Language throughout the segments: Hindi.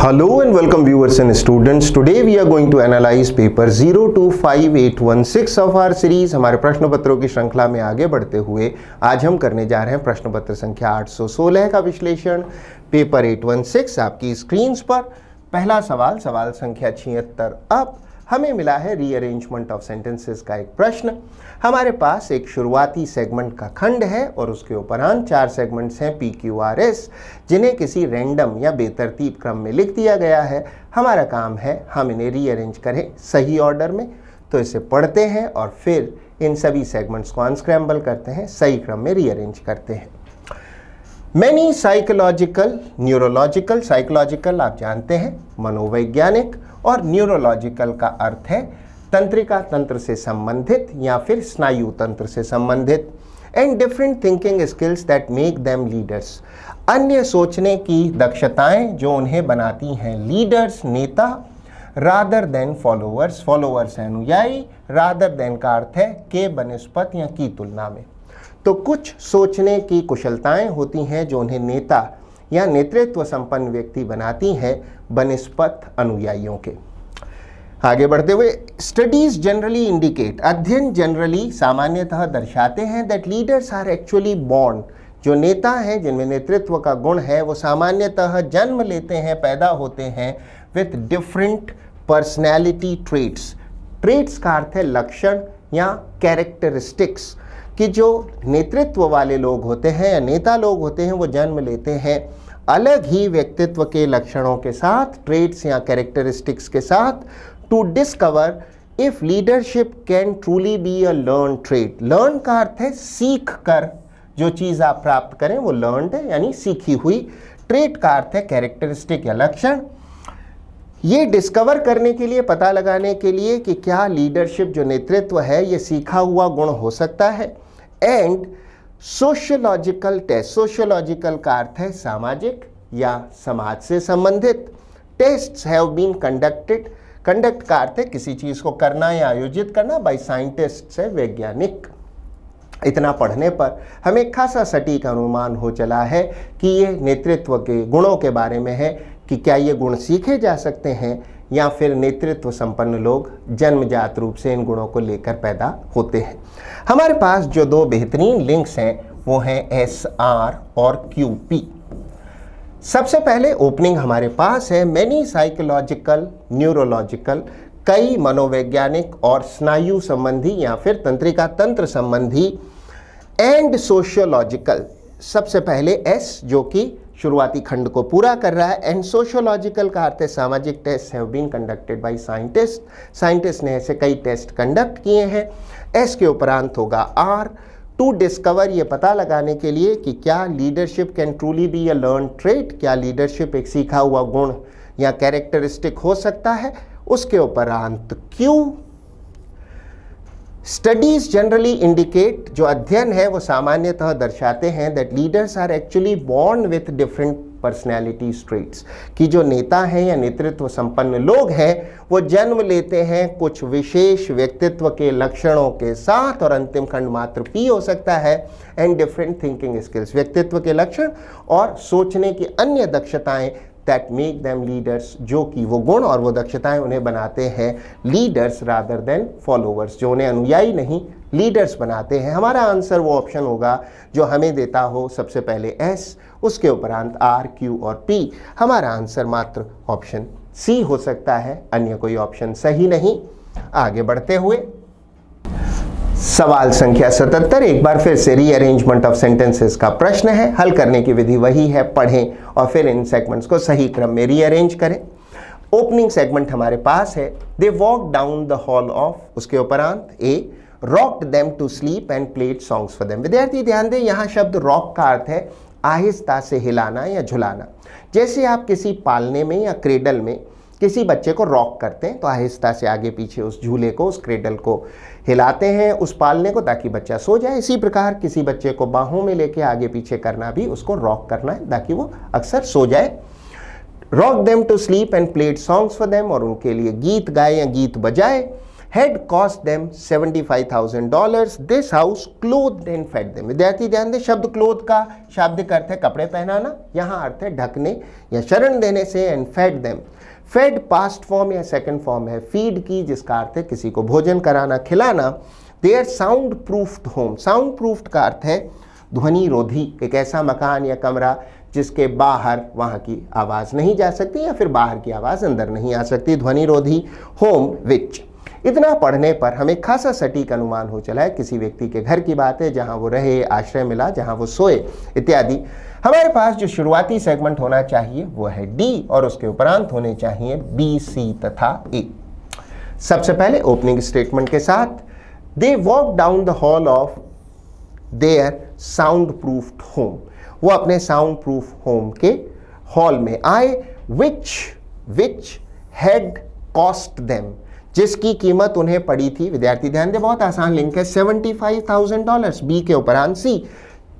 Hello and welcome viewers and students. Today we are going to analyze paper 025816 of our series। हमारे प्रश्न पत्रों की श्रृंखला में आगे बढ़ते हुए आज हम करने जा रहे हैं प्रश्न पत्र संख्या 816 का विश्लेषण। पेपर 816 आपकी स्क्रीन्स पर। पहला सवाल, सवाल संख्या 76। अब हमें मिला है रीअरेंजमेंट ऑफ सेंटेंसेस का एक प्रश्न। हमारे पास एक शुरुआती सेगमेंट का खंड है और उसके उपरांत 4 सेगमेंट्स हैं PQRS, जिन्हें किसी रैंडम या बेतरतीब क्रम में लिख दिया गया है। हमारा काम है हम इन्हें रीअरेंज करें सही ऑर्डर में। तो इसे पढ़ते हैं और फिर इन सभी सेगमेंट्स को अनस्क्रैम्बल करते हैं, सही क्रम में रीअरेंज करते हैं। मैनी साइकोलॉजिकल, न्यूरोलॉजिकल, साइकोलॉजिकल आप जानते हैं मनोवैज्ञानिक, और न्यूरोलॉजिकल का अर्थ है तंत्रिका तंत्र से संबंधित या फिर स्नायु तंत्र से संबंधित। And different thinking skills that make them leaders, अन्य सोचने की दक्षताएं जो उन्हें बनाती हैं लीडर्स, नेता। रादर देन फॉलोअर्स, फॉलोअर्स है अनुयायी, रादर देन का अर्थ है के बनिस्पत या की तुलना में। तो कुछ सोचने की कुशलताएं होती हैं जो उन्हें नेता या नेतृत्व संपन्न व्यक्ति बनाती हैं बनिस्पत अनुयायियों के। आगे बढ़ते हुए, स्टडीज जनरली इंडिकेट, अध्ययन जनरली सामान्यतः दर्शाते हैं that leaders are actually born, जो नेता हैं जिनमें नेतृत्व का गुण है वो सामान्यतः जन्म लेते हैं, पैदा होते हैं with different personality traits. Traits का अर्थ है लक्षण या कैरेक्टरिस्टिक्स, कि जो नेतृत्व वाले लोग होते हैं या नेता लोग होते हैं वो जन्म लेते हैं अलग ही व्यक्तित्व के लक्षणों के साथ, ट्रेट्स या कैरेक्टरिस्टिक्स के साथ। To discover if leadership can truly be a learn trait, learn का अर्थ है सीख कर जो चीज़ आप प्राप्त करें वो लर्नड है यानी सीखी हुई। ट्रेट का अर्थ है कैरेक्टरिस्टिक या लक्षण। ये डिस्कवर करने के लिए, पता लगाने के लिए कि क्या लीडरशिप जो नेतृत्व है ये सीखा हुआ गुण हो सकता है। एंड सोशियोलॉजिकल टेस्ट, सोशियोलॉजिकल का अर्थ है सामाजिक या समाज से संबंधित। Tests have been conducted, conduct का अर्थ है किसी चीज़ को करना या आयोजित करना, बाय साइंटिस्ट है वैज्ञानिक। इतना पढ़ने पर हमें एक खासा सटीक अनुमान हो चला है कि ये नेतृत्व के गुणों के बारे में है कि क्या ये गुण सीखे जा सकते हैं या फिर नेतृत्व संपन्न लोग जन्मजात रूप से इन गुणों को लेकर पैदा होते हैं। हमारे पास जो 2 बेहतरीन लिंक्स हैं वो हैं SR और QP। सबसे पहले ओपनिंग हमारे पास है मैनी साइकोलॉजिकल, न्यूरोलॉजिकल, कई मनोवैज्ञानिक और स्नायु संबंधी या फिर तंत्रिका तंत्र संबंधी, एंड सोशियोलॉजिकल। सबसे पहले S जो कि शुरुआती खंड को पूरा कर रहा है। एंड सोशियोलॉजिकल का अर्थ है सामाजिक। Test have been conducted by scientist, scientist ने ऐसे कई टेस्ट कंडक्ट किए हैं। एस के उपरांत होगा R। टू डिस्कवर, ये पता लगाने के लिए कि क्या leadership can truly be a learn trait, क्या लीडरशिप एक सीखा हुआ गुण या कैरेक्टरिस्टिक हो सकता है। उसके उपरांत Q। स्टडीज जनरली इंडिकेट, जो अध्ययन है वो सामान्यतः दर्शाते हैं that leaders are actually born with different personality traits, कि जो नेता हैं या नेतृत्व संपन्न लोग हैं वो जन्म लेते हैं कुछ विशेष व्यक्तित्व के लक्षणों के साथ। और अंतिम खंड मात्र P हो सकता है। एंड डिफरेंट थिंकिंग स्किल्स, व्यक्तित्व के लक्षण और सोचने की अन्य दक्षताएं दैट मेक देम लीडर्स, जो कि वो गुण और वो दक्षताएं उन्हें बनाते हैं लीडर्स रादर देन फॉलोअर्स, जो उन्हें अनुयायी नहीं लीडर्स बनाते हैं। हमारा आंसर वो ऑप्शन होगा जो हमें देता हो सबसे पहले S, उसके उपरांत R, Q और P। हमारा आंसर मात्र ऑप्शन C हो सकता है, अन्य कोई ऑप्शन सही नहीं। आगे बढ़ते हुए सवाल संख्या 77, एक बार फिर से रीअरेंजमेंट ऑफ सेंटेंसेस का प्रश्न है। हल करने की विधि वही है, पढ़ें और फिर इन सेगमेंट्स को सही क्रम में रीअरेंज करें। ओपनिंग सेगमेंट हमारे पास है they walk down the hall of, उसके उपरांत A rocked them to sleep and played songs for them. विद्यार्थी ध्यान दें, यहाँ शब्द रॉक का अर्थ है आहिस्ता से हिलाना या झुलाना। जैसे आप किसी पालने में या क्रेडल में किसी बच्चे को रॉक करते हैं तो आहिस्ता से आगे पीछे उस झूले को, उस क्रेडल को हिलाते हैं, उस पालने को, ताकि बच्चा सो जाए। इसी प्रकार किसी बच्चे को बाहों में लेके आगे पीछे करना भी उसको रॉक करना है ताकि वो अक्सर सो जाए। Rock them to sleep and played songs for them, और उनके लिए गीत गाए या गीत बजाए। had cost them $75,000. This house clothed and fed them. विद्यार्थी ध्यान दें, शब्द क्लोथ का शाब्दिक अर्थ है कपड़े पहनाना, यहाँ अर्थ है ढकने या शरण देने से, and fed them. Fed past form या सेकंड फॉर्म है फीड की, जिसका अर्थ है किसी को भोजन कराना, खिलाना। Their sound proofed home, sound proofed का अर्थ है ध्वनि रोधी, एक ऐसा मकान या कमरा जिसके बाहर वहाँ की आवाज़ नहीं जा सकती या फिर बाहर की आवाज़ अंदर नहीं आ सकती, ध्वनि रोधी होम विच। इतना पढ़ने पर हमें खासा सटीक अनुमान हो चला है किसी व्यक्ति के घर की बात है, जहाँ वो रहे, आश्रय मिला, जहाँ वो सोए इत्यादि। हमारे पास जो शुरुआती सेगमेंट होना चाहिए वो है डी, और उसके उपरांत होने चाहिए बी, सी तथा ए। सबसे पहले ओपनिंग स्टेटमेंट के साथ, दे walk down the hall of their sound proofed home, वो अपने साउंड प्रूफ होम के हॉल में आए, विच हैड कॉस्ट देम, जिसकी कीमत उन्हें पड़ी थी। विद्यार्थी ध्यान दें, बहुत आसान लिंक है, $75,000, बी के उपरांत सी,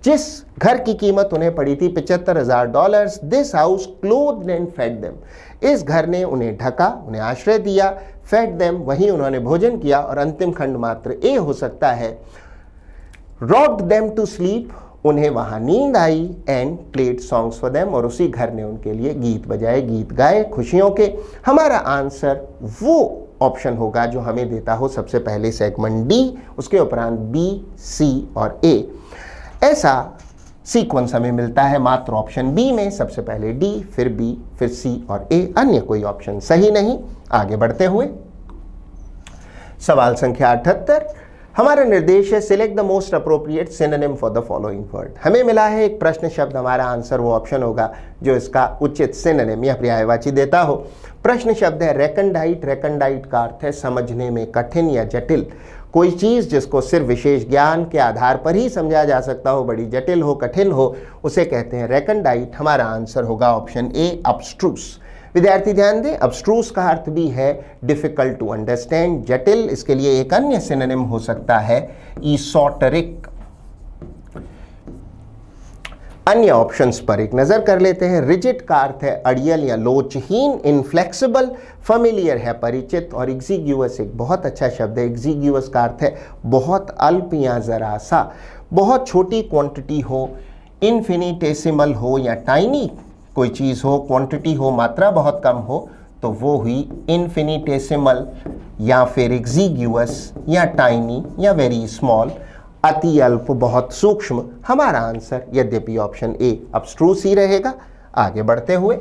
जिस घर की कीमत उन्हें पड़ी थी $75,000। This house clothed and fed them, इस घर ने उन्हें ढका, उन्हें आश्रय दिया, फेड देम वहीं उन्होंने भोजन किया, और अंतिम खंड मात्र ए हो सकता है, रॉक्ड देम टू स्लीप, उन्हें वहां नींद आई, and played songs for them, और उसी घर ने उनके लिए गीत बजाए, गीत गाए खुशियों के। हमारा आंसर वो ऑप्शन होगा जो हमें देता हो सबसे पहले सेगमेंट डी, उसके उपरांत बी, सी और ए। ऐसा सीक्वेंस हमें मिलता है मात्र ऑप्शन बी में, सबसे पहले डी, फिर बी, फिर सी और ए, अन्य कोई ऑप्शन सही नहीं। आगे बढ़ते हुए सवाल संख्या 78, हमारा निर्देश है select the most appropriate synonym for the following word. हमें मिला है एक प्रश्न शब्द, हमारा आंसर वो ऑप्शन होगा जो इसका उचित सिनोनिम या पर्यायवाची देता हो। प्रश्न शब्द है रेकनडाइट, रेकनडाइट का अर्थ है समझने में कठिन या जटिल, कोई चीज़ जिसको सिर्फ विशेष ज्ञान के आधार पर ही समझा जा सकता हो, बड़ी जटिल हो, कठिन हो, उसे कहते हैं रेकनडाइट। हमारा आंसर होगा ऑप्शन ए, अब्स्ट्रूस। विद्यार्थी ध्यान दें, अब्स्ट्रूस का अर्थ भी है डिफिकल्ट टू अंडरस्टैंड, जटिल। इसके लिए एक अन्य सिनोनिम हो सकता है ईसोटेरिक। अन्य ऑप्शंस पर एक नजर कर लेते हैं। रिजिड का अर्थ है अड़ियल या लोचहीन, इनफ्लेक्सिबल, फेमिलियर है परिचित, और एग्जीग्यूअस एक बहुत अच्छा शब्द है। एग्जीग्यूअस का अर्थ है बहुत अल्प या जरा सा, बहुत छोटी क्वांटिटी हो, इन्फिनिटेसिमल हो या टाइनी कोई चीज़ हो, क्वांटिटी हो, मात्रा बहुत कम हो, तो वो हुई इन्फिनिटेसिमल या फिर एग्जीग्यूअस या टाइनी या वेरी स्मॉल, अति अल्प, बहुत सूक्ष्म। हमारा आंसर यद्यपि ऑप्शन ए अब्स्ट्रूस ही रहेगा। आगे बढ़ते हुए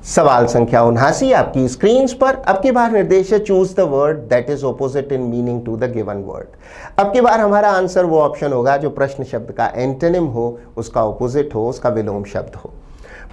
सवाल संख्या 79 आपकी स्क्रीन पर। अब की बार निर्देश है choose the word that is opposite in meaning to the given word. अब की बार हमारा आंसर वो ऑप्शन होगा जो प्रश्न शब्द का एंटोनिम हो, उसका ऑपोजिट हो, उसका विलोम शब्द हो।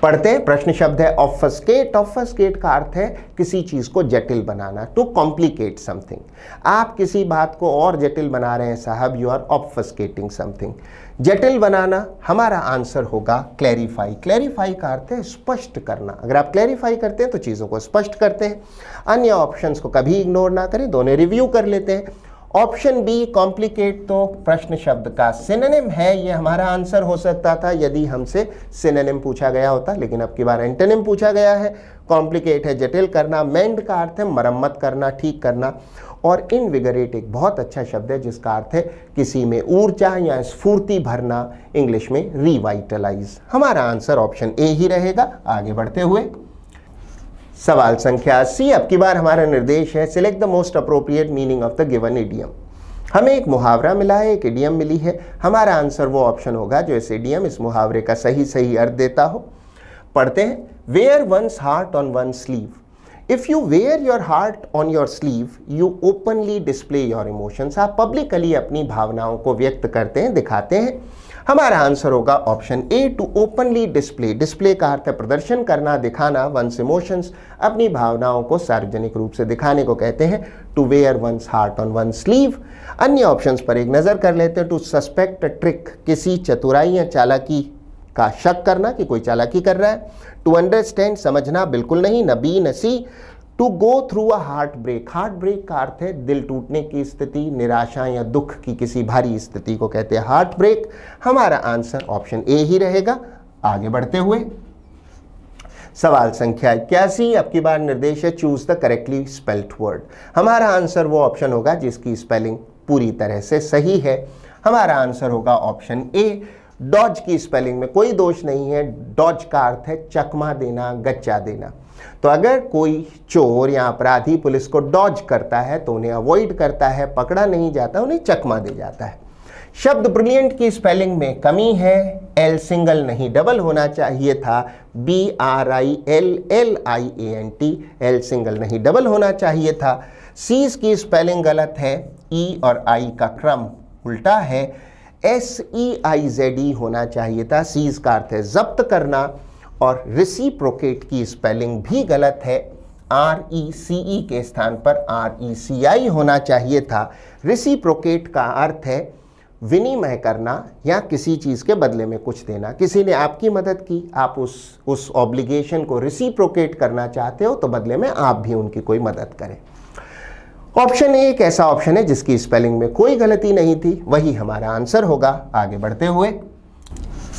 पढ़ते हैं। प्रश्न शब्द है ऑब्फस्केट। ऑब्फस्केट का अर्थ है किसी चीज को जटिल बनाना, टू कॉम्प्लिकेट समथिंग। आप किसी बात को और जटिल बना रहे हैं साहब, यू आर ऑब्फस्केटिंग समथिंग। जटिल बनाना। हमारा आंसर होगा क्लैरिफाई। क्लैरिफाई का अर्थ है स्पष्ट करना। अगर आप क्लैरिफाई करते हैं तो चीज़ों को स्पष्ट करते हैं। अन्य ऑप्शंस को कभी इग्नोर ना करें, दोनों रिव्यू कर लेते हैं। ऑप्शन बी कॉम्प्लिकेट तो प्रश्न शब्द का सिनोनिम है, ये हमारा आंसर हो सकता था यदि हमसे सिनोनिम पूछा गया होता, लेकिन अब की बार एंटोनिम पूछा गया है। कॉम्प्लिकेट है जटिल करना। मेंड का अर्थ है मरम्मत करना, ठीक करना। और इनविगरेट एक बहुत अच्छा शब्द है जिसका अर्थ है किसी में ऊर्जा या स्फूर्ति भरना, इंग्लिश में रिवाइटलाइज। हमारा आंसर ऑप्शन ए ही रहेगा। आगे बढ़ते हुए सवाल संख्या 80। अब की बार हमारा निर्देश है select the most appropriate meaning of the given idiom. हमें एक मुहावरा मिला है, एक इडियम मिली है। हमारा आंसर वो ऑप्शन होगा जो इस इडियम, इस मुहावरे का सही अर्थ देता हो। पढ़ते हैं। Wear one's heart on one sleeve. If you wear your heart on your sleeve, you openly display your emotions. आप पब्लिकली अपनी भावनाओं को व्यक्त करते हैं, दिखाते हैं। हमारा आंसर होगा option A, to openly display. Display का अर्थ है प्रदर्शन करना, दिखाना। वंस इमोशंस, अपनी भावनाओं को सार्वजनिक रूप से दिखाने को कहते हैं to wear one's heart on one sleeve. अन्य ऑप्शंस पर एक नज़र कर लेते हैं। टू सस्पेक्ट अ ट्रिक, किसी चतुराई या चालाकी का शक करना कि कोई चालाकी कर रहा है। टू अंडरस्टैंड, समझना, बिल्कुल नहीं, न बी न c. To go through a heart break. Heart break का अर्थ है दिल टूटने की स्थिति, निराशा या दुख की किसी भारी स्थिति को कहते हैं हार्ट ब्रेक। हमारा आंसर ऑप्शन ए ही रहेगा। आगे बढ़ते हुए सवाल संख्या 81, अब की बार निर्देश है choose the correctly spelled word. हमारा आंसर वो ऑप्शन होगा जिसकी स्पेलिंग पूरी तरह से सही है। हमारा आंसर होगा ऑप्शन ए। डॉज की स्पेलिंग में कोई दोष नहीं है। डॉज का अर्थ है चकमा देना, गच्चा देना। तो अगर कोई चोर या अपराधी पुलिस को डॉज करता है तो उन्हें अवॉइड करता है, पकड़ा नहीं जाता, उन्हें चकमा दे जाता है। शब्द ब्रिलियंट की स्पेलिंग में कमी है। एल सिंगल नहीं डबल होना चाहिए था। BRILLIANT, एल सिंगल नहीं डबल होना चाहिए था। सीज की स्पेलिंग गलत है। ई और आई का क्रम उल्टा है। SEIZE होना चाहिए था। सीज का अर्थ है जब्त करना। और रेसिप्रोकेट की स्पेलिंग भी गलत है। RECE के स्थान पर RECI होना चाहिए था। रेसिप्रोकेट का अर्थ है विनिमय करना या किसी चीज़ के बदले में कुछ देना। किसी ने आपकी मदद की, आप उस ऑब्लिगेशन को रेसिप्रोकेट करना चाहते हो तो बदले में आप भी उनकी कोई मदद करें। ऑप्शन ए एक ऐसा ऑप्शन है जिसकी स्पेलिंग में कोई गलती नहीं थी, वही हमारा आंसर होगा। आगे बढ़ते हुए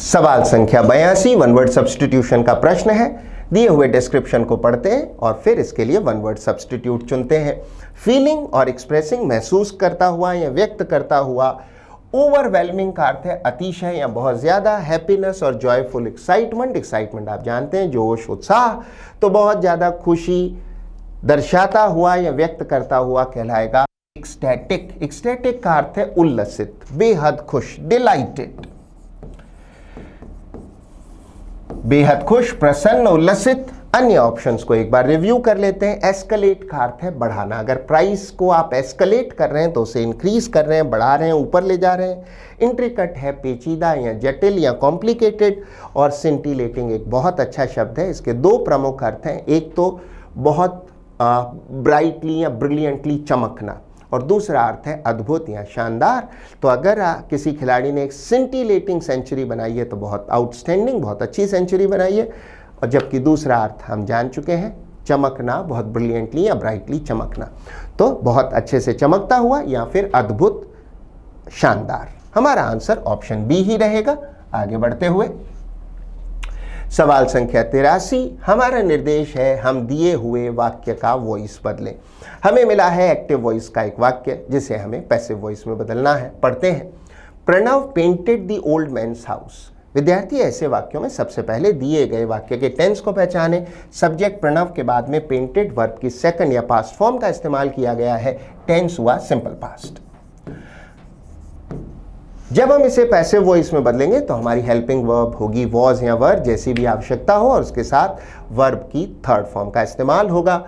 सवाल संख्या 82, वन वर्ड सब्स्टिट्यूशन का प्रश्न है। दिए हुए डिस्क्रिप्शन को पढ़ते हैं और फिर इसके लिए वन वर्ड सब्स्टिट्यूट चुनते हैं। फीलिंग और एक्सप्रेसिंग महसूस करता हुआ या व्यक्त करता हुआ। ओवरवेलमिंग का अर्थ है अतिशय या बहुत ज्यादा। हैप्पीनेस और जॉयफुल एक्साइटमेंट, एक्साइटमेंट आप जानते हैं जोश उत्साह, तो बहुत ज्यादा खुशी दर्शाता हुआ या व्यक्त करता हुआ कहलाएगा एक्सटैटिक। एक्सटैटिक का अर्थ है उल्लसित, बेहद खुश, डिलाइटेड, बेहद खुश, प्रसन्न, उल्लसित। अन्य ऑप्शंस को एक बार रिव्यू कर लेते हैं। एस्केलेट का अर्थ है बढ़ाना। अगर प्राइस को आप एस्केलेट कर रहे हैं तो उसे इंक्रीज कर रहे हैं, बढ़ा रहे हैं, ऊपर ले जा रहे हैं। इंट्रिकट है पेचीदा या जटिल या कॉम्प्लिकेटेड। और सिंटिलेटिंग एक बहुत अच्छा शब्द है। इसके दो प्रमुख अर्थ हैं। एक तो बहुत ब्राइटली या ब्रिलियंटली चमकना, और दूसरा अर्थ है अद्भुत या शानदार। तो अगर किसी खिलाड़ी ने एक सिंटिलेटिंग सेंचुरी बनाई है तो बहुत आउटस्टैंडिंग, बहुत अच्छी सेंचुरी बनाई है। और जबकि दूसरा अर्थ हम जान चुके हैं, चमकना, बहुत ब्रिलियंटली या ब्राइटली चमकना, तो बहुत अच्छे से चमकता हुआ या फिर अद्भुत, शानदार। हमारा आंसर ऑप्शन बी ही रहेगा। आगे बढ़ते हुए सवाल संख्या 83, हमारा निर्देश है हम दिए हुए वाक्य का वॉइस बदलें। हमें मिला है एक्टिव वॉइस का एक वाक्य जिसे हमें पैसिव वॉइस में बदलना है। पढ़ते हैं। Pranav painted the old man's house. विद्यार्थी ऐसे वाक्यों में सबसे पहले दिए गए वाक्य के टेंस को पहचाने। सब्जेक्ट प्रणव के बाद में पेंटेड वर्ब की सेकंड या पास्ट फॉर्म का इस्तेमाल किया गया है। टेंस हुआ सिंपल पास्ट। जब हम इसे पैसिव वॉइस में बदलेंगे तो हमारी हेल्पिंग वर्ब होगी वॉज या वर, जैसी भी आवश्यकता हो, और उसके साथ वर्ब की थर्ड फॉर्म का इस्तेमाल होगा।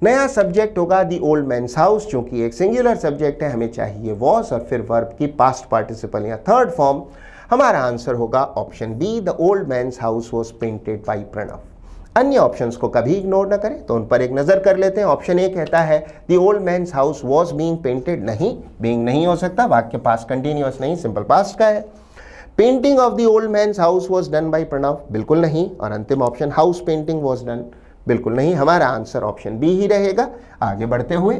नया सब्जेक्ट होगा दी ओल्ड मैन्स हाउस। चूंकि एक सिंगुलर सब्जेक्ट है, हमें चाहिए वॉज और फिर वर्ब की पास्ट पार्टिसिपल या थर्ड फॉर्म। हमारा आंसर होगा option B, the old man's house was painted by Pranav. अन्य ऑप्शंस को कभी इग्नोर न करें, तो उन पर एक नजर कर लेते हैं। ऑप्शन ए कहता है the old man's house was being painted. नहीं, बीइंग नहीं हो सकता, वाक्य पास्ट कंटिन्यूअस नहीं, सिंपल पास्ट का है। Painting of the old man's house was done by Pranav, बिल्कुल नहीं। और अंतिम option house painting was done, बिल्कुल नहीं। हमारा आंसर ऑप्शन बी ही रहेगा। आगे बढ़ते हुए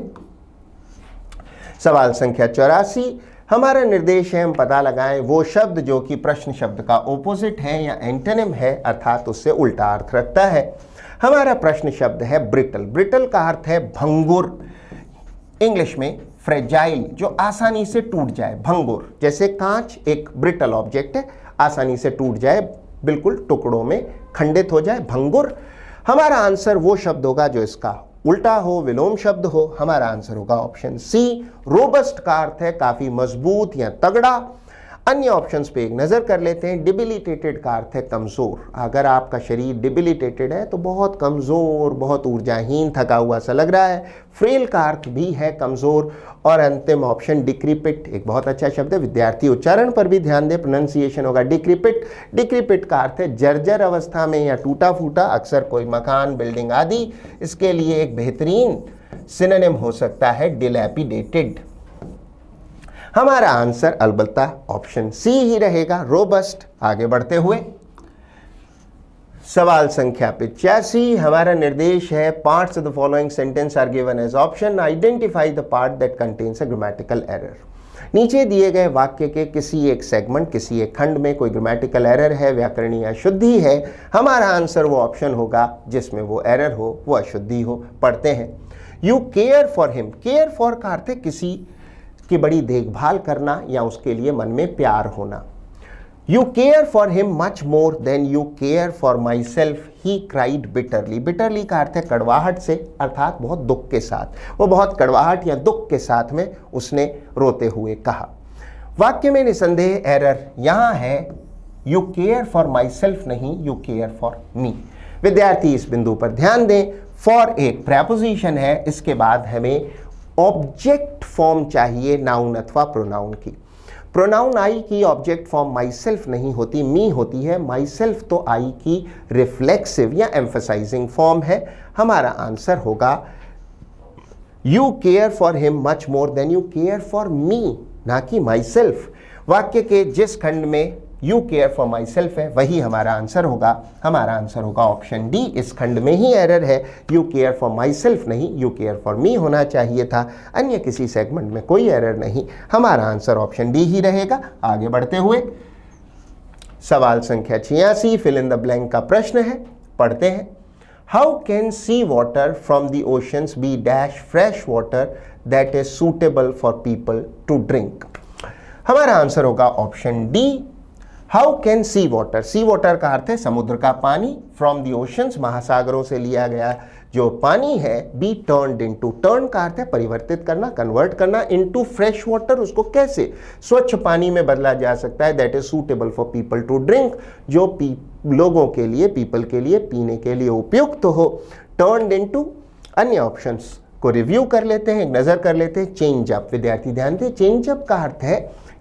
सवाल संख्या 84, हमारा निर्देश है हम पता लगाएं वो शब्द जो कि प्रश्न शब्द का ओपोजिट है या एंटोनिम है, अर्थात उससे उल्टा अर्थ रखता है। हमारा प्रश्न शब्द है ब्रिटल। ब्रिटल का अर्थ है भंगुर। इंग्लिश में फ्रेजाइल, जो आसानी से टूट जाए, भंगुर। जैसे कांच एक ब्रिटल ऑब्जेक्ट है, आसानी से टूट जाए, बिल्कुल टुकड़ों में खंडित हो जाए, भंगुर। हमारा आंसर वो शब्द होगा जो इसका उल्टा हो, विलोम शब्द हो। हमारा आंसर होगा ऑप्शन सी, रोबस्ट का अर्थ है काफी मजबूत या तगड़ा। अन्य ऑप्शंस पे एक नजर कर लेते हैं। डिबिलिटेटेड का अर्थ है कमजोर। अगर आपका शरीर डिबिलिटेटेड है तो बहुत कमजोर, बहुत ऊर्जाहीन, थका हुआ सा लग रहा है। फ्रेल का अर्थ भी है कमजोर। और अंतिम ऑप्शन डिक्रिपिट, एक बहुत अच्छा शब्द है, विद्यार्थी उच्चारण पर भी ध्यान दे, प्रोनाउंसिएशन होगा डिक्रिपिट। डिक्रिपिट का अर्थ है जर्जर अवस्था में या टूटा फूटा, अक्सर कोई मकान, बिल्डिंग आदि। इसके लिए एक बेहतरीन सिनोनिम हो सकता है डिलैपिडेटेड। हमारा आंसर अलबत्ता ऑप्शन सी ही रहेगा, रोबस्ट। आगे बढ़ते हुए सवाल संख्या 85, हमारा निर्देश है parts of the following sentence are given as option, identify the part that contains a grammatical error. नीचे दिए गए वाक्य के किसी एक सेगमेंट, किसी एक खंड में कोई ग्रामेटिकल एरर है, व्याकरणीय अशुद्धि है। हमारा आंसर वो ऑप्शन होगा जिसमें वो एरर हो, वो अशुद्धि हो। पढ़ते हैं। You care for him. Care for का अर्थ है किसी की बड़ी देखभाल करना या उसके लिए मन में प्यार होना। You care for him much more than you care for myself, he cried bitterly. Bitterly का अर्थ है कड़वाहट से, अर्थात बहुत दुख के साथ। वो बहुत कड़वाहट या दुख के साथ में उसने रोते हुए कहा। वाक्य में निसंदेह एरर यहाँ है, you care for myself नहीं, you care for me। विद्यार्थी इस बिंदु पर ध्यान दें। for एक प्रेपोजिशन है, इसके बाद हमें ऑब्जेक्ट फॉर्म चाहिए नाउन अथवा प्रोनाउन की। प्रोनाउन आई की ऑब्जेक्ट फॉर्म माई सेल्फ नहीं होती, मी होती है। माई सेल्फ तो आई की रिफ्लेक्सिव या एम्फसाइजिंग फॉर्म है। हमारा आंसर होगा you care for him much more than you care for me, ना कि माई सेल्फ। वाक्य के जिस खंड में you care for my self है वही हमारा आंसर होगा। हमारा आंसर होगा ऑप्शन डी। इस खंड में ही एरर है, you care for my self नहीं, यू केयर फॉर मी होना चाहिए था। अन्य किसी सेगमेंट में कोई एरर नहीं। हमारा आंसर ऑप्शन डी ही रहेगा। आगे बढ़ते हुए सवाल संख्या 86 फिल इन द ब्लैंक का प्रश्न है। पढ़ते हैं। How can sea water from the oceans be dash fresh water that is suitable for people to drink. हमारा आंसर होगा option D. How can sea water, sea water का अर्थ है समुद्र का पानी, फ्रॉम दी ओशंस महासागरों से लिया गया जो पानी है, बी टर्न्ड इनटू, टर्न का अर्थ है परिवर्तित करना, कन्वर्ट करना, इनटू फ्रेश वाटर, उसको कैसे स्वच्छ पानी में बदला जा सकता है, that is suitable for people to drink, जो लोगों के लिए, पीपल के लिए पीने के लिए उपयुक्त हो। टर्न्ड इनटू, अन्य ऑप्शंस को रिव्यू कर लेते हैं, एक नजर कर लेते हैं। चेंज अप, विद्यार्थी ध्यान दें, चेंज अप का अर्थ है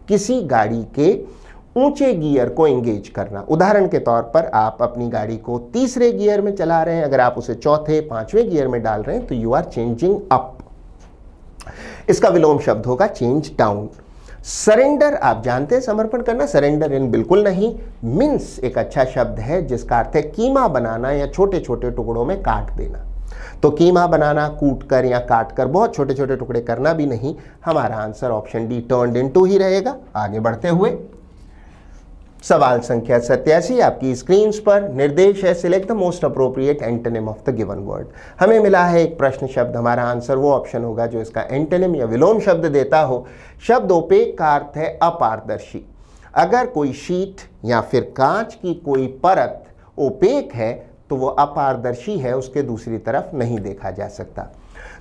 किसी गाड़ी के ऊंचे गियर को एंगेज करना। उदाहरण के तौर पर आप अपनी गाड़ी को तीसरे गियर में चला रहे हैं, अगर आप उसे चौथे पांचवें गियर में डाल रहे हैं तो यू आर चेंजिंग अप। इसका विलोम शब्द होगा चेंज डाउन। सरेंडर आप जानते हैं समर्पण करना, सरेंडर इन बिल्कुल नहीं। मिन्स एक अच्छा शब्द है जिसका अर्थ है कीमा बनाना या छोटे छोटे टुकड़ों में काट देना। तो कीमा बनाना कूट कर या काट कर, बहुत छोटे छोटे टुकड़े करना भी नहीं। हमारा answer option d turned into ही रहेगा। आगे बढ़ते हुए सवाल संख्या 87 आपकी स्क्रीन पर निर्देश है, select the most appropriate antonym of the given word. हमें मिला है एक प्रश्न शब्द, हमारा आंसर वो ऑप्शन होगा जो इसका एंटोनिम या विलोम शब्द देता हो। शब्द ओपेक का अर्थ है अपारदर्शी। अगर कोई शीट या फिर कांच की कोई परत ओपेक है तो वो अपारदर्शी है, उसके दूसरी तरफ नहीं देखा जा सकता।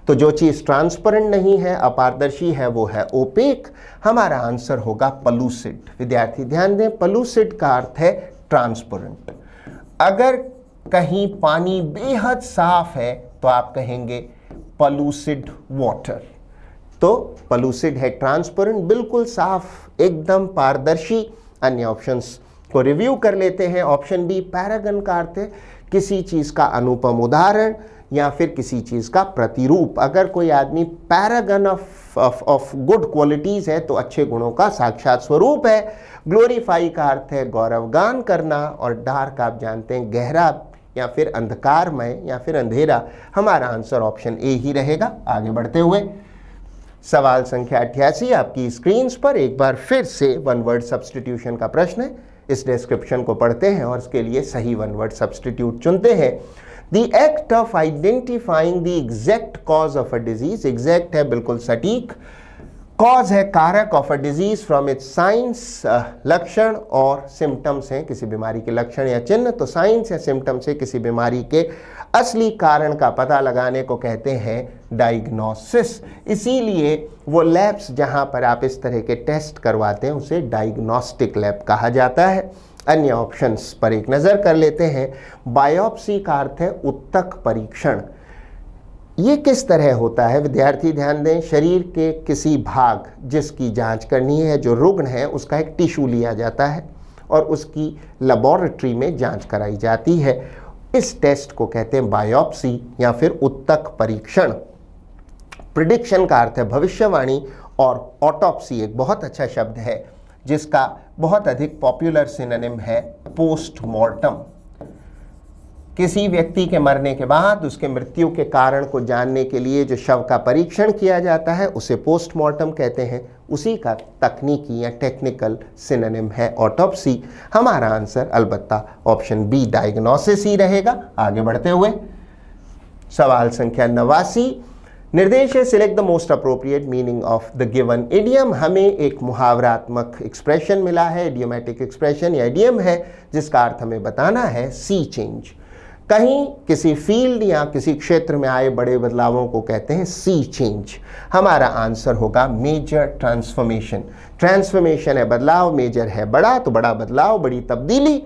तो जो चीज ट्रांसपेरेंट नहीं है, अपारदर्शी है, वो है ओपेक। हमारा आंसर होगा पलूसिड। विद्यार्थी ध्यान दें, पलूसिड का अर्थ है ट्रांसपेरेंट। अगर कहीं पानी बेहद साफ है तो आप कहेंगे पलूसिड वाटर। तो पलूसिड है ट्रांसपेरेंट, बिल्कुल साफ, एकदम पारदर्शी। अन्य ऑप्शंस को रिव्यू कर लेते हैं। ऑप्शन बी पैरागन का अर्थ है किसी चीज का अनुपम उदाहरण या फिर किसी चीज का प्रतिरूप। अगर कोई आदमी पैरागन ऑफ गुड क्वालिटीज है तो अच्छे गुणों का साक्षात स्वरूप है। ग्लोरीफाई का अर्थ है गौरवगान करना, और डार्क आप जानते हैं गहरा या फिर अंधकारमय या फिर अंधेरा। हमारा आंसर ऑप्शन ए ही रहेगा। आगे बढ़ते हुए सवाल संख्या 88 आपकी स्क्रीन पर एक बार फिर से वन वर्ड सब्स्टिट्यूशन का प्रश्न है। इस डिस्क्रिप्शन को पढ़ते हैं और इसके लिए सही वन वर्ड सब्स्टिट्यूट चुनते हैं। The act of identifying the exact cause of a disease, exact है बिल्कुल सटीक, cause है कारक of a disease from its signs, लक्षण, और symptoms हैं किसी बीमारी के लक्षण या चिन्ह। तो signs या symptoms से किसी बीमारी के असली कारण का पता लगाने को कहते हैं डायग्नोसिस। इसीलिए वो लैब्स जहां पर आप इस तरह के टेस्ट करवाते हैं उसे डायग्नोस्टिक लैब कहा जाता है। अन्य ऑप्शंस पर एक नज़र कर लेते हैं। बायोप्सी का अर्थ है उत्तक परीक्षण। ये किस तरह होता है, विद्यार्थी ध्यान दें। शरीर के किसी भाग जिसकी जांच करनी है, जो रुग्ण है, उसका एक टिश्यू लिया जाता है और उसकी लेबोरेटरी में जांच कराई जाती है। इस टेस्ट को कहते हैं बायोप्सी या फिर उत्तक परीक्षण। प्रिडिक्शन का अर्थ है भविष्यवाणी, और ऑटोप्सी एक बहुत अच्छा शब्द है जिसका बहुत अधिक पॉपुलर सिनोनिम है पोस्टमार्टम। किसी व्यक्ति के मरने के बाद उसके मृत्यु के कारण को जानने के लिए जो शव का परीक्षण किया जाता है उसे पोस्टमार्टम कहते हैं। उसी का तकनीकी या टेक्निकल सिनोनिम है ऑटोप्सी। हमारा आंसर अलबत्ता ऑप्शन बी डायग्नोसिस ही रहेगा। आगे बढ़ते हुए सवाल संख्या 89, निर्देश है select the most appropriate meaning of the given idiom. हमें एक मुहावरात्मक एक्सप्रेशन मिला है, इडियोमैटिक एक्सप्रेशन या इडियम है, जिसका अर्थ हमें बताना है सी चेंज। कहीं किसी फील्ड या किसी क्षेत्र में आए बड़े बदलावों को कहते हैं सी चेंज। हमारा आंसर होगा मेजर ट्रांसफॉर्मेशन। ट्रांसफॉर्मेशन है बदलाव, मेजर है बड़ा, तो बड़ा बदलाव, बड़ी तब्दीली।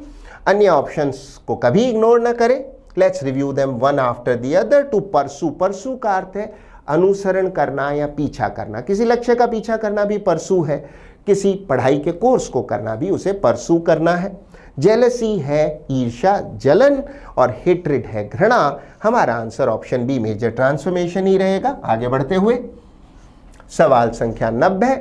अन्य ऑप्शंस को कभी इग्नोर ना करें। Let's review them one after the other. To pursue, pursue का अर्थ है अनुसरण करना या पीछा करना। किसी लक्ष्य का पीछा करना भी परसू है, किसी पढ़ाई के कोर्स को करना भी उसे परसू करना है। जेलसी है ईर्ष्या, जलन, और हेट्रेड है घृणा। हमारा answer option b major transformation ही रहेगा। आगे बढ़ते हुए सवाल संख्या 90,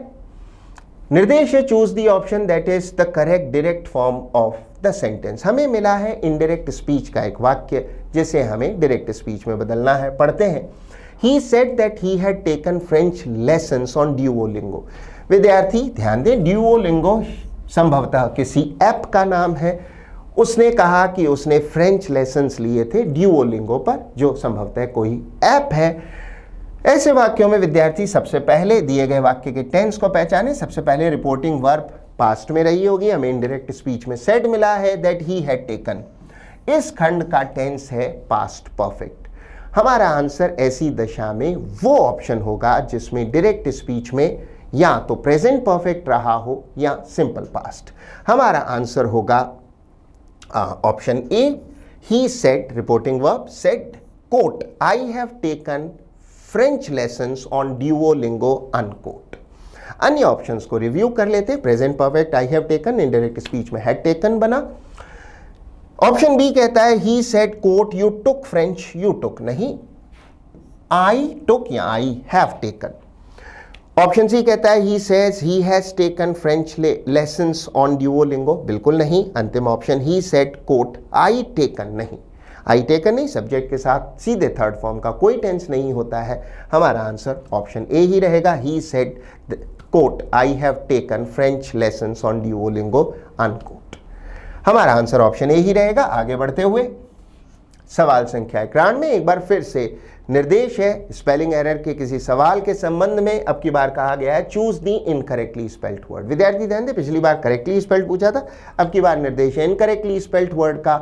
निर्देश है choose the option that is the correct direct form of the sentence. हमें मिला है इनडायरेक्ट स्पीच का एक वाक्य, जिसे हमें डायरेक्ट स्पीच में बदलना है। पढ़ते हैं, He said that he had taken French lessons on Duolingo। विद्यार्थी ध्यान दें, Duolingo संभवतः किसी ऐप का नाम है। उसने कहा कि उसने फ्रेंच लेसन्स लिए थे Duolingo पर, जो संभवतः कोई ऐप है। ऐसे वाक्यों में विद्यार्थी सबसे पहले दिए गए वाक्य के टेंस को पहचाने। सबसे पहले रिपोर्टिंग वर्ब पास्ट में रही होगी। हमें इनडायरेक्ट स्पीच में सेड मिला है दैट ही हैड टेकन। इस खंड का टेंस है पास्ट परफेक्ट। हमारा आंसर ऐसी दशा में वो ऑप्शन होगा जिसमें डायरेक्ट स्पीच में या तो प्रेजेंट परफेक्ट रहा हो या सिंपल पास्ट। हमारा आंसर होगा option A. He said, reporting verb said, quote, I have taken French lessons on Duolingo unquote. अन्य ऑप्शंस को रिव्यू कर लेते। Present perfect I have taken, indirect speech में हैड टेकन बना। ऑप्शन बी कहता है he said quote you took French, you took नहीं, आई टुक या I have taken. Option C कहता है he says he has taken French lessons on Duolingo, बिल्कुल नहीं। अंतिम option he said quote I taken नहीं, आई टेकन नहीं, सब्जेक्ट के साथ सीधे थर्ड फॉर्म का कोई टेंस नहीं होता है। हमारा आंसर ऑप्शन ए ही रहेगा। He said quote I have taken French lessons on Duolingo unquote. हमारा आंसर ऑप्शन ए ही रहेगा। आगे बढ़ते हुए सवाल संख्या 91 में एक बार फिर से निर्देश है स्पेलिंग एरर के किसी सवाल के संबंध में। अब की बार कहा गया है चूज दी इनकरेक्टली स्पेल्ड वर्ड। विद्यार्थी ध्यान दें, पिछली बार करेक्टली स्पेल्ड पूछा था, अब की बार निर्देश है इनकरेक्टली स्पेल्ड वर्ड का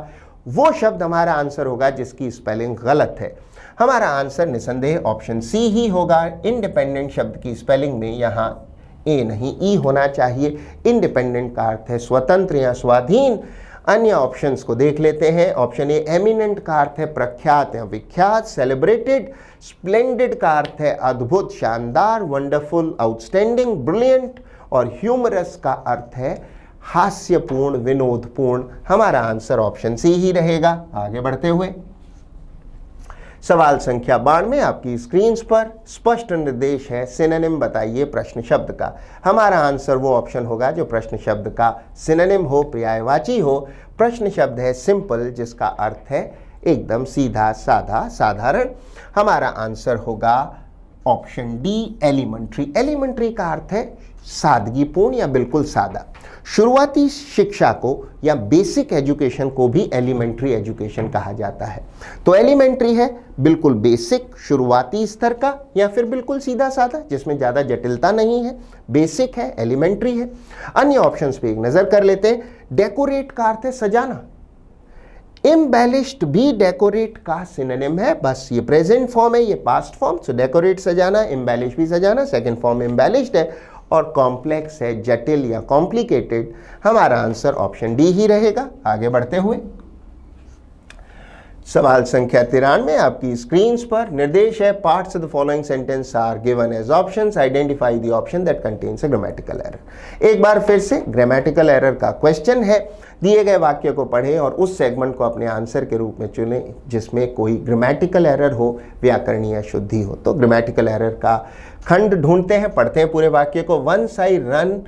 वो शब्द हमारा आंसर होगा जिसकी स्पेलिंग गलत है। हमारा आंसर निसंदेह ऑप्शन सी ही होगा। इंडिपेंडेंट शब्द की स्पेलिंग में यहाँ ए नहीं ई होना चाहिए। इंडिपेंडेंट का अर्थ है स्वतंत्र या स्वाधीन। अन्य ऑप्शंस को देख लेते हैं। ऑप्शन ए एमिनेंट का अर्थ है प्रख्यात या विख्यात। सेलिब्रेटेड, स्प्लेंडेड का अर्थ है अद्भुत, शानदार, वंडरफुल, आउटस्टैंडिंग, ब्रिलियंट, और ह्यूमरस का अर्थ है हास्यपूर्ण, विनोदपूर्ण। हमारा आंसर ऑप्शन सी ही रहेगा। आगे बढ़ते हुए सवाल संख्या 92 आपकी स्क्रीन पर स्पष्ट निर्देश है सिनोनिम बताइए प्रश्न शब्द का। हमारा आंसर वो ऑप्शन होगा जो प्रश्न शब्द का सिनोनिम हो, पर्यायवाची हो। प्रश्न शब्द है सिंपल, जिसका अर्थ है एकदम सीधा साधा साधारण। हमारा आंसर होगा ऑप्शन डी एलिमेंट्री। एलिमेंट्री का अर्थ है सादगीपूर्ण या बिल्कुल सादा। शुरुआती शिक्षा को या बेसिक एजुकेशन को भी एलिमेंट्री एजुकेशन कहा जाता है। तो एलिमेंट्री है बिल्कुल बेसिक, शुरुआती स्तर का, या फिर बिल्कुल सीधा साधा जिसमें ज़्यादा जटिलता नहीं है। बेसिक है, एलिमेंट्री है। अन्य ऑप्शंस पे एक नज़र कर लेते हैं। डेकोरेट का अर्थ है सजाना। एम्बेलिश्ड भी डेकोरेट का सिनोनिम है, बस ये प्रेजेंट फॉर्म है, ये पास्ट फॉर्म। सो डेकोरेट सजाना, एम्बेलिश भी सजाना, सेकेंड फॉर्म एम्बेलिश्ड है। और कॉम्प्लेक्स है जटिल या कॉम्प्लिकेटेड। हमारा आंसर ऑप्शन डी ही रहेगा। आगे बढ़ते हुए सवाल संख्या 93 आपकी स्क्रीन पर निर्देश है parts of the following sentence are given as options, identify the option that contains a grammatical error. एक बार फिर से ग्रामेटिकल एरर का क्वेश्चन है। दिए गए वाक्य को पढ़ें और उस सेगमेंट को अपने आंसर के रूप में चुनें जिसमें कोई ग्रामेटिकल एरर हो, व्याकरणीय अशुद्धि हो। तो ग्रामेटिकल एरर का खंड ढूंढते हैं, पढ़ते हैं पूरे वाक्य को। Once I run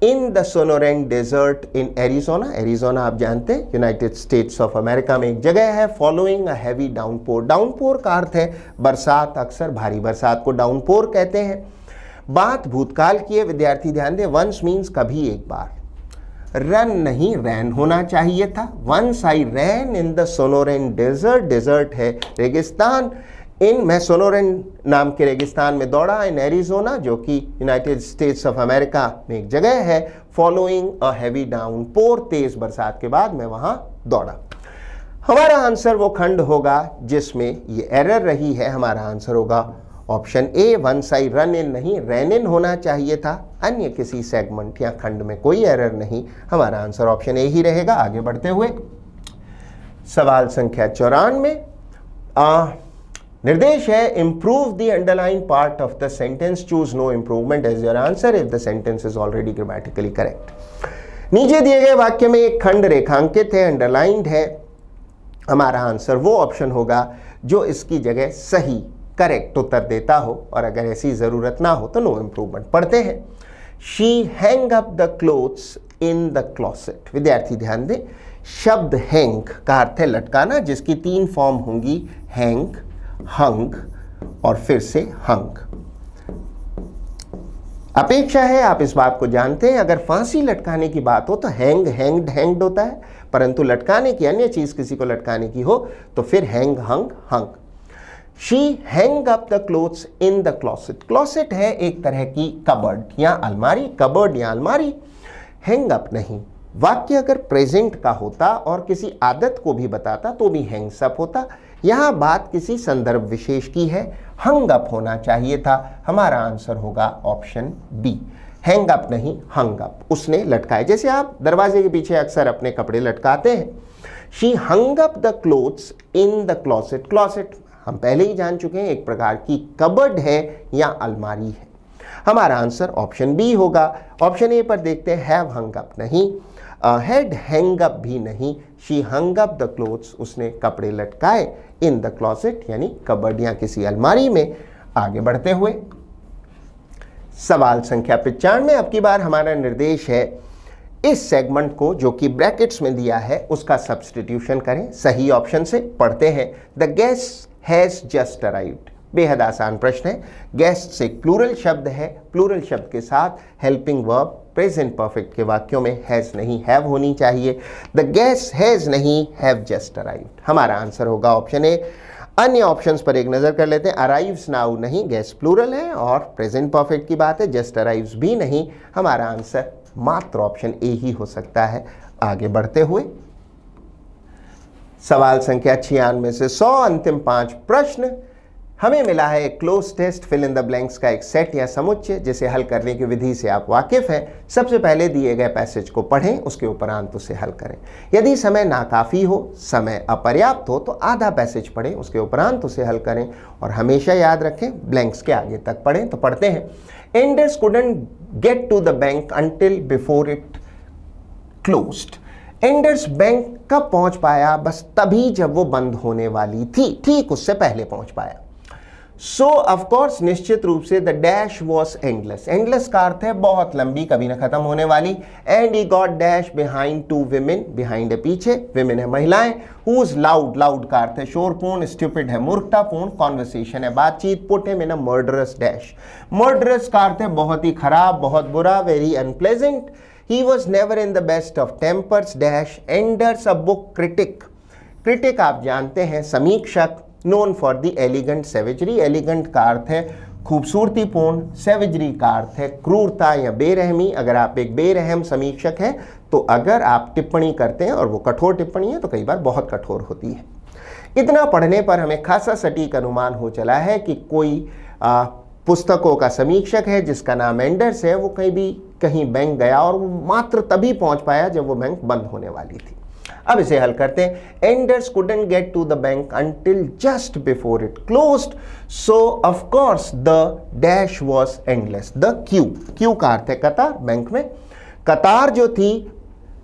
in the Sonoran desert in Arizona. Arizona आप जानते हैं यूनाइटेड स्टेट्स ऑफ अमेरिका में एक जगह है। Following a heavy downpour. Downpour का अर्थ है बरसात, अक्सर भारी बरसात को डाउनपोर कहते हैं। बात भूतकाल की है, विद्यार्थी ध्यान दें, वंस मीन्स कभी एक बार, रन नहीं रैन होना चाहिए था। Once I ran in the Sonoran desert, desert है रेगिस्तान, मैं सोनोरेन नाम के रेगिस्तान में दौड़ा, इन एरिजोना जो कि यूनाइटेड स्टेट्स ऑफ अमेरिका में एक जगह है, फॉलोइंग अ हैवी डाउनपोर, तेज बरसात के बाद मैं वहां दौड़ा। हमारा आंसर वो खंड होगा जिसमें ये एरर रही है, हमारा आंसर होगा option A, once I run in नहीं रैन इन होना चाहिए था। अन्य किसी सेगमेंट या खंड में कोई एरर नहीं, हमारा आंसर ऑप्शन ए ही रहेगा। आगे बढ़ते हुए सवाल संख्या 94 निर्देश है, improve the underline part of the sentence, choose no improvement as your answer if the sentence is already grammatically correct. नीचे दिए गए वाक्य में एक खंड रेखांकित है, अंडरलाइंड है, हमारा आंसर वो ऑप्शन होगा जो इसकी जगह सही करेक्ट उत्तर देता हो, और अगर ऐसी जरूरत ना हो तो नो इंप्रूवमेंट। पढ़ते हैं, she hang up the clothes in the closet. विद्यार्थी ध्यान दें, शब्द हैंग का अर्थ है लटकाना, जिसकी 3 फॉर्म होंगी, हैंग, हंग और फिर से हंग। अपेक्षा है आप इस बात को जानते हैं, अगर फांसी लटकाने की बात हो तो हैंग हैंग्ड हैंग्ड होता है, परंतु लटकाने की अन्य चीज किसी को लटकाने की हो तो फिर hang hung hung. She hang up the clothes in the closet. Closet है एक तरह की कबर्ड या अलमारी, कबर्ड या अलमारी, हैंग अप नहीं। वाक्य अगर प्रेजेंट का होता और किसी आदत को भी बताता तो भी हैंग्स अप होता। यहां बात किसी संदर्भ विशेष की है, हंग अप होना चाहिए था, हमारा आंसर होगा ऑप्शन बी, हैंग अप नहीं हंग अप। उसने लटकाए, जैसे आप दरवाजे के पीछे अक्सर अपने कपड़े लटकाते हैं। She hung up the clothes in the closet. Closet हम पहले ही जान चुके हैं, एक प्रकार की कबर्ड है या अलमारी है, हमारा आंसर ऑप्शन बी होगा। ऑप्शन ए पर देखते हैं, हैव हंग अप नहीं, हैड हैंग अप भी नहीं, she hung up the clothes, उसने कपड़े लटकाए, इन द क्लोसेट यानी कबर्ड या किसी अलमारी में। आगे बढ़ते हुए सवाल संख्या 95, अब की बार हमारा निर्देश है, इस सेगमेंट को जो कि ब्रैकेट्स में दिया है उसका सब्स्टिट्यूशन करें सही ऑप्शन से। पढ़ते हैं, the guest has just arrived. बेहद आसान प्रश्न है, गेस्ट से प्लूरल शब्द है, प्लूरल शब्द के साथ हेल्पिंग वर्ब प्रेजेंट परफेक्ट के वाक्यों में हैज नहीं हैव होनी चाहिए। द गेस्ट हैज नहीं हैव जस्ट अराइव्ड, हमारा आंसर होगा ऑप्शन ए। अन्य ऑप्शंस पर एक नजर कर लेते हैं, अराइव्स नाउ नहीं, गेस्ट प्लूरल है और प्रेजेंट परफेक्ट की बात है, जस्ट अराइव्स भी नहीं, हमारा आंसर मात्र ऑप्शन ए ही हो सकता है। आगे बढ़ते हुए सवाल संख्या 96 से 100, अंतिम 5 प्रश्न। हमें मिला है एक cloze test, fill in the blanks का एक सेट या समुच्चय, जिसे हल करने की विधि से आप वाकिफ हैं। सबसे पहले दिए गए पैसेज को पढ़ें, उसके उपरांत उसे हल करें। यदि समय नाकाफी हो, समय अपर्याप्त हो, तो आधा पैसेज पढ़ें, उसके उपरांत उसे हल करें, और हमेशा याद रखें ब्लैंक्स के आगे तक पढ़ें। तो पढ़ते हैं, Anders couldn't get to the bank until before it closed. Anders bank कब पहुंच पाया? बस तभी जब वो बंद होने वाली थी, ठीक उससे पहले पहुंच पाया। सो ऑफकोर्स निश्चित रूप से the dash was endless. Endless का अर्थ है बहुत लंबी, कभी ना खत्म होने वाली। And he got dash behind 2 women, behind है पीछे, विमेन है महिलाएं। हुज लाउड, लाउड का अर्थ है शोरपूर्ण, स्टूपिड है मूर्खतापूर्ण, कॉन्वर्सेशन है बातचीत, put him in a murderous dash. Murderous का अर्थ है बहुत ही खराब, बहुत बुरा, very unpleasant. He was never in the best of tempers dash Enders a book critic। Critic आप जानते हैं समीक्षक, known for the elegant savagery। Elegant का अर्थ है खूबसूरतीपूर्ण, सैवेजरी का अर्थ है क्रूरता या बेरहमी। अगर आप एक बेरहम समीक्षक हैं तो अगर आप टिप्पणी करते हैं और वो कठोर टिप्पणी है तो कई बार बहुत कठोर होती है। इतना पढ़ने पर हमें खासा सटीक अनुमान हो चला है कि कोई पुस्तकों का समीक्षक है जिसका नाम एंडर्स है, वो कहीं बैंक गया और वो मात्र तभी पहुंच पाया जब वो बैंक बंद होने वाली थी। अब इसे हल करते हैं। Anders couldn't get to the bank until just before it closed, so of course the dash was endless. The queue का अर्थ है कतार, बैंक में कतार जो थी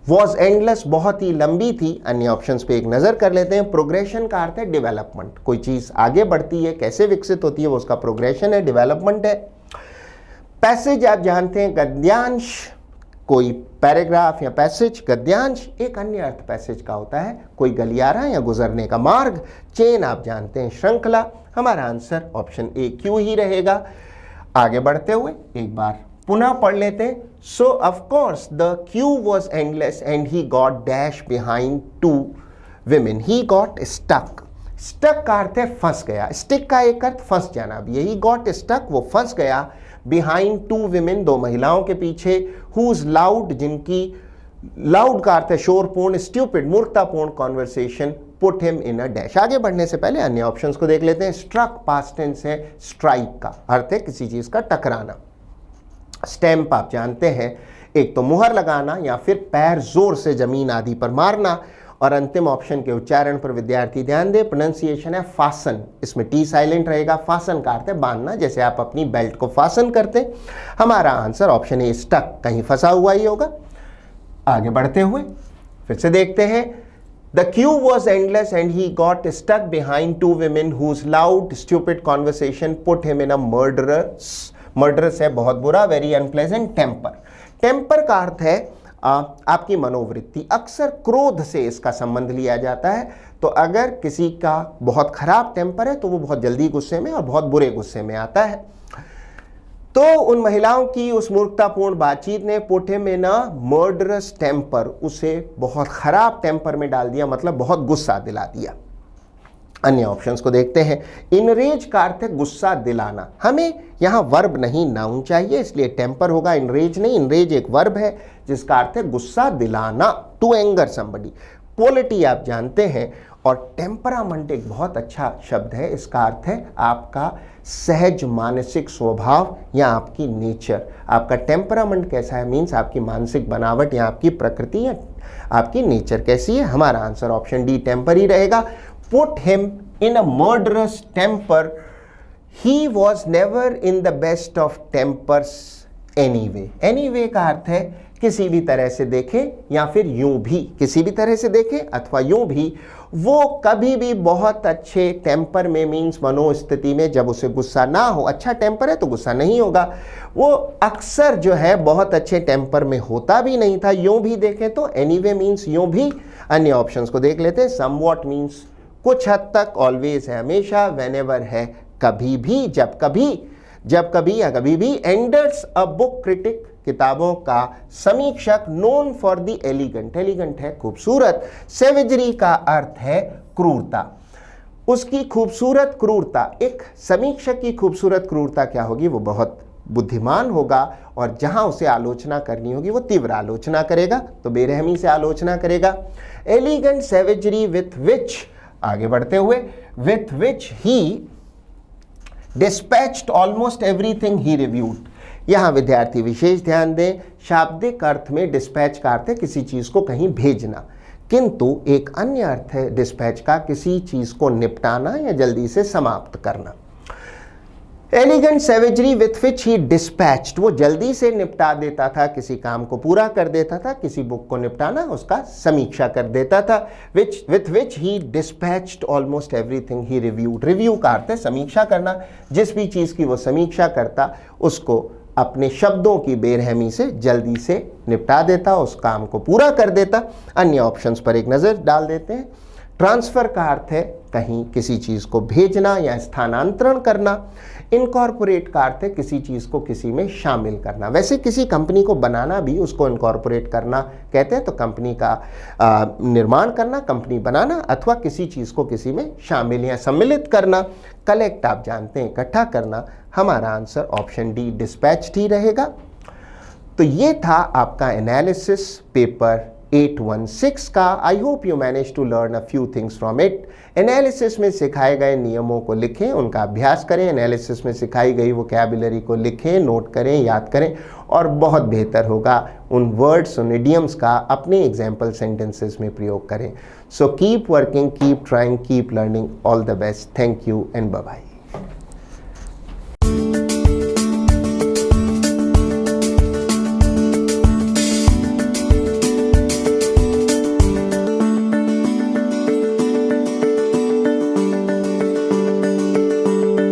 वॉज एंडलेस, बहुत ही लंबी थी। अन्य ऑप्शंस पे एक नजर कर लेते हैं। प्रोग्रेशन का अर्थ है डेवलपमेंट, कोई चीज आगे बढ़ती है, कैसे विकसित होती है, वो उसका प्रोग्रेशन है, डेवलपमेंट है। पैसेज आप जानते हैं गद्यांश, कोई पैराग्राफ या पैसेज। गद्यांश एक अन्य अर्थ पैसेज का होता है, कोई गलियारा या गुजरने का मार्ग। चेन आप जानते हैं श्रृंखला, हमारा आंसर ऑप्शन ए क्यू ही रहेगा। आगे बढ़ते हुए एक बार पुनः पढ़ लेते हैं। So of course the queue was endless and he got dash behind 2 women. He got stuck. Stuck का अर्थ है फंस गया, स्टिक का एक अर्थ फंस जाना। अब यही गॉट स्टक, वो फंस गया बिहाइंड 2 women, 2 महिलाओं के पीछे, हुज लाउड, जिनकी लाउड का अर्थ है शोरपूर्ण, स्ट्यूपिड मूर्खतापूर्ण conversation put him in a dash. आगे बढ़ने से पहले अन्य ऑप्शंस को देख लेते हैं। स्ट्रक पास्ट टेंस है, स्ट्राइक का अर्थ है किसी चीज का टकराना। स्टैंप आप जानते हैं, एक तो मुहर लगाना या फिर पैर जोर से जमीन आदि पर मारना। और अंतिम ऑप्शन के उच्चारण पर विद्यार्थी ध्यान दे, प्रोनाउंसिएशन है फासन, इसमें टी साइलेंट रहेगा। फासन का अर्थ है बांधना, जैसे आप अपनी बेल्ट को फासन करते। हमारा आंसर ऑप्शन ए स्टक, कहीं फंसा हुआ ही होगा। आगे बढ़ते हुए फिर से देखते हैं। The queue was endless and he got stuck behind 2 women whose loud stupid conversation put him in a murderous है बहुत बुरा, वेरी अनप्लेजेंट टेम्पर। टेम्पर का अर्थ है आपकी मनोवृत्ति, अक्सर क्रोध से इसका संबंध लिया जाता है। तो अगर किसी का बहुत खराब टेम्पर है तो वो बहुत जल्दी गुस्से में और बहुत बुरे गुस्से में आता है। तो उन महिलाओं की उस मूर्खतापूर्ण बातचीत ने put him in a murderous temper, उसे बहुत खराब टेम्पर में डाल दिया, मतलब बहुत गुस्सा दिला दिया। अन्य ऑप्शंस को देखते हैं। इनरेज का अर्थ है गुस्सा दिलाना। हमें यहाँ वर्ब नहीं नाउन चाहिए, इसलिए टेम्पर होगा, इनरेज नहीं। इनरेज एक वर्ब है जिसका अर्थ है गुस्सा दिलाना, टू एंगर समबडी। क्वालिटी आप जानते हैं। और टेम्परामेंट एक बहुत अच्छा शब्द है, इसका अर्थ है आपका सहज मानसिक स्वभाव या आपकी नेचर। आपका टेम्परामेंट कैसा है, मीन्स आपकी मानसिक बनावट या आपकी प्रकृति या आपकी नेचर कैसी है। हमारा आंसर ऑप्शन डी टेम्पर ही रहेगा। Put him in a murderous temper, he was never in the best of tempers anyway. Anyway का अर्थ है किसी भी तरह से देखें या फिर यूं भी, किसी भी तरह से देखें अथवा यूं भी, वो कभी भी बहुत अच्छे टेम्पर में, मीन्स मनोस्थिति में, जब उसे गुस्सा ना हो, अच्छा टेम्पर है तो गुस्सा नहीं होगा, वो अक्सर जो है बहुत अच्छे टेम्पर में होता भी नहीं था। यूं भी देखें तो एनीवे मीन्स यूं भी। अन्य ऑप्शंस को देख लेते हैं। समवॉट मीन्स कुछ हद तक, ऑलवेज है हमेशा, व्हेनेवर है कभी भी, जब कभी या कभी भी। एंडर्स अ बुक क्रिटिक, किताबों का समीक्षक। Known for the elegant, elegant है खूबसूरत। सेवेजरी का अर्थ है क्रूरता, उसकी खूबसूरत क्रूरता। एक समीक्षक की खूबसूरत क्रूरता क्या होगी, वो बहुत बुद्धिमान होगा और जहां उसे आलोचना करनी होगी वो तीव्र आलोचना करेगा, तो बेरहमी से आलोचना करेगा। एलिगेंट सेवेजरी विथ विच, आगे बढ़ते हुए, with which he dispatched almost everything he reviewed. यहां विद्यार्थी विशेष ध्यान दें, शाब्दिक अर्थ में डिस्पैच का अर्थ है किसी चीज को कहीं भेजना, किंतु एक अन्य अर्थ है डिस्पैच का किसी चीज को निपटाना या जल्दी से समाप्त करना। Elegant savagery with which he dispatched, वो जल्दी से निपटा देता था, किसी काम को पूरा कर देता था, किसी बुक को निपटाना, उसका समीक्षा कर देता था। With which he dispatched almost everything he reviewed. Review का अर्थ है समीक्षा करना, जिस भी चीज की वो समीक्षा करता उसको अपने शब्दों की बेरहमी से जल्दी से निपटा देता, उस काम को पूरा कर देता। अन्य ऑप्शंस पर एक नजर डाल देते हैं। ट्रांसफर का अर्थ है कहीं किसी चीज को भेजना या स्थानांतरण करना। इनकॉर्पोरेट का अर्थ है किसी चीज को किसी में शामिल करना। वैसे किसी कंपनी को बनाना भी उसको इनकॉर्पोरेट करना कहते हैं, तो कंपनी का निर्माण करना, कंपनी बनाना, अथवा किसी चीज को किसी में शामिल या सम्मिलित करना। कलेक्ट आप जानते हैं इकट्ठा करना। हमारा आंसर ऑप्शन डी डिस्पैच्ड ही रहेगा। तो ये था आपका एनालिसिस पेपर 816 का। I hope you manage to learn a few things from it. Analysis में सिखाए गए नियमों को लिखें, उनका अभ्यास करें। एनालिसिस में सिखाई गई वोकैबुलरी को लिखें, नोट करें, याद करें, और बहुत बेहतर होगा उन वर्ड्स, उन इडियम्स का अपने एग्जाम्पल सेंटेंसेस में प्रयोग करें। So keep working, keep trying, keep learning. All the best. Thank you and bye bye.